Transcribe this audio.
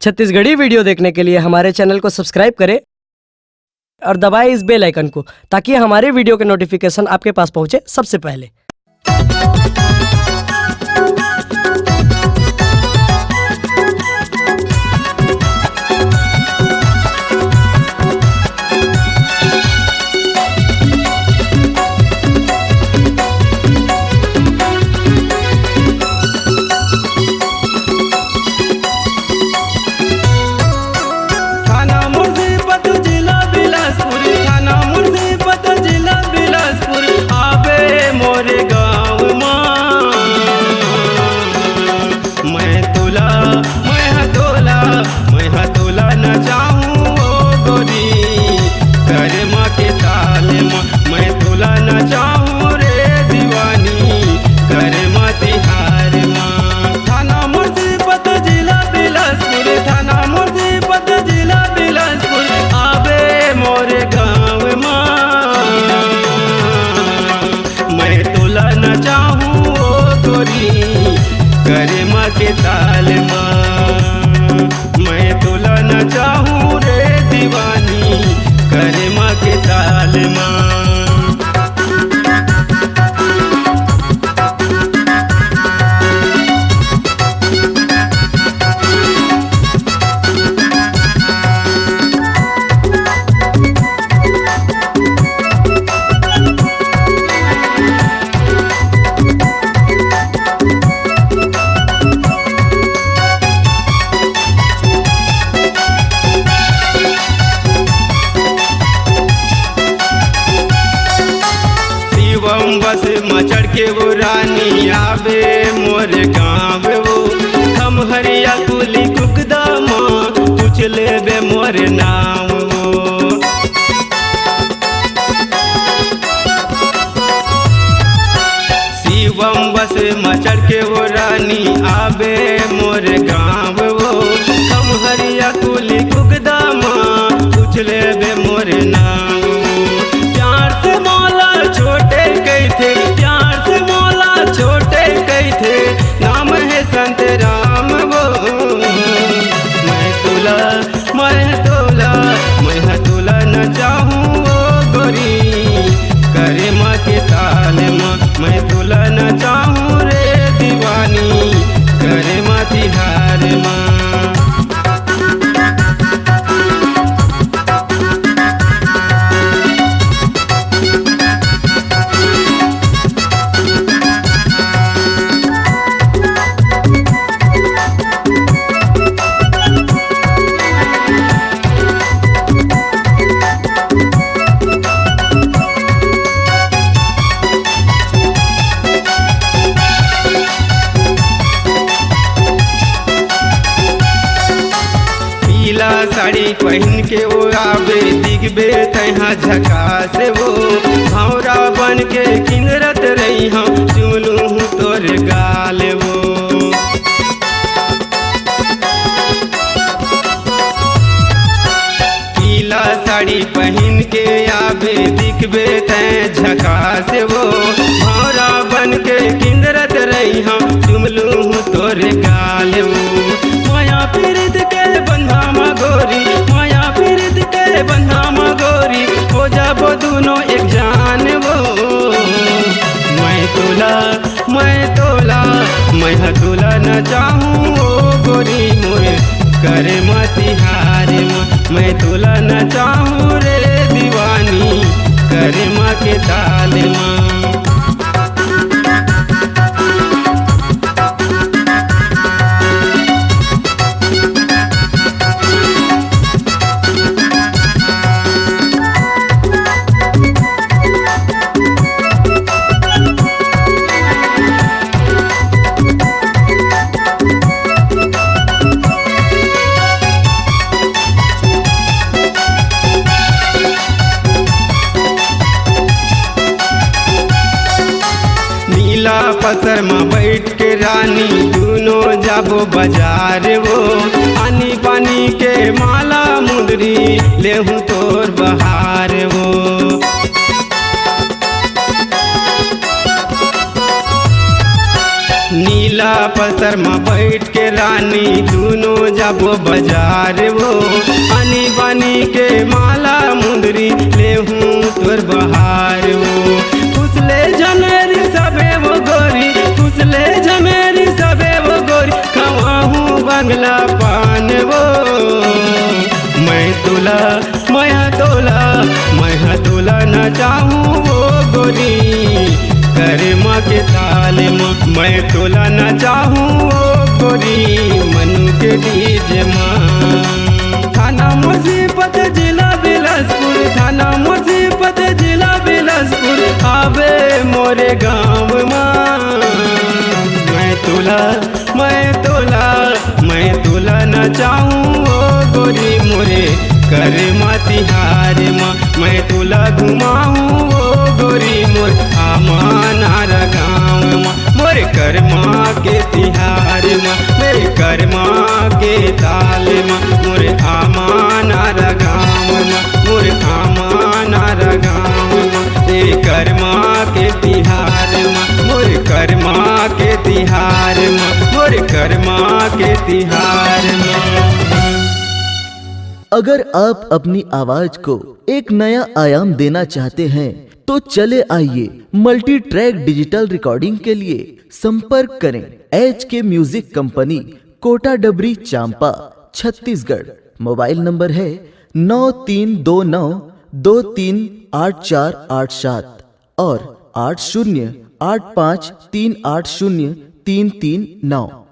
Chhattisgarhi video देखने के लिए हमारे चैनल को सब्सक्राइब करें और दबाएं इस बेल आइकन को ताकि हमारे वीडियो के नोटिफिकेशन आपके पास पहुंचे सबसे पहले। करे माँ के ताल माँ मैं तोला न चाहूँ रे दीवानी करे माँ के ताल माँ। बस मचड़ के वो रानी आवे मोर गाँव वो हम हरिया कुली कुकदा माँ पूछ लेबे मोर नाम वो। शिवम बस मचड़ के वो रानी आवे मोर गाँव वो हम हरिया कुली कुकदा माँ पूछ लेबे मोर नाम। प्यार से मौला छोटे थे प्यार से मौला छोटे कई थे नाम है संत राम वो। मैं तोला न चाहूँ वो गोरी करे माँ के ताल माँ मैं तोला न चाहूँ रे दीवानी करे माँ तिहार माँ। साड़ी पहन के वो आवे दिखबे तहाँ झकास वो भौरा बन के किंदरत रही हम चुमलू हूँ तोर गाल वो। पीला साड़ी पहन के आवे दिखबे तहाँ झकास वो भौरा बन के किंदरत रही हम चुमलू हूँ तोर गाल वो। माया पीरित के बंधा मगोरी माया पीरित के बंधा मगोरी हो जाबो दोनों एक जान वो। मैं तोला न चाहूँ ओ गोरी मोरे करे माँ तिहार माँ मैं तोला न चाहूँ रे दीवानी करे माँ के ताल माँ। पत्थर में बैठ के रानी दोनों जाबो बाजार वो पानी पानी के माला मुंदरी लेहूँ तोर बहार वो। नीला पत्थर में बैठ के रानी दोनों जाबो बाजार वो आनी बानी के माला मुंदरी ले हूँ तोर बहार वो फुसले झमेरी सबे वो गोरी फुसले झमेरी सबे वो गोरी खवाहूँ बंगला पान वो मैं तुला न चाहूँ वो गोरी करे माँ के ताल माँ मैं तोला न चाहूँ वो गोरी मनु के डीजे माँ थाना मुसीबत जिला बिलासपुर थाना मुसीबत जिला बिलासपुर आवे मोरे गाँव माँ मैं तोला न चाहूँ वो गोरी मोरे कर माँ तिहार माँ मैं तोला घुमाऊँ वो गोरी मोर आमानार गाँव माँ मोरे कर माँ के तिहार माँ मेरे कर माँ के ताल माँ मोरे आमानार गाँव माँ मोरे आमानार गाँव माँ तेरे कर माँ के तिहार माँ मोरे कर माँ के तिहार माँ मोरे कर माँ के तिहार माँ। अगर आप अपनी आवाज को एक नया आयाम देना चाहते हैं तो चले आइए मल्टी ट्रैक डिजिटल रिकॉर्डिंग के लिए संपर्क करें HK म्यूजिक कंपनी कोटा डबरी चांपा छत्तीसगढ़। मोबाइल नंबर है 9329238487 और 8085380339।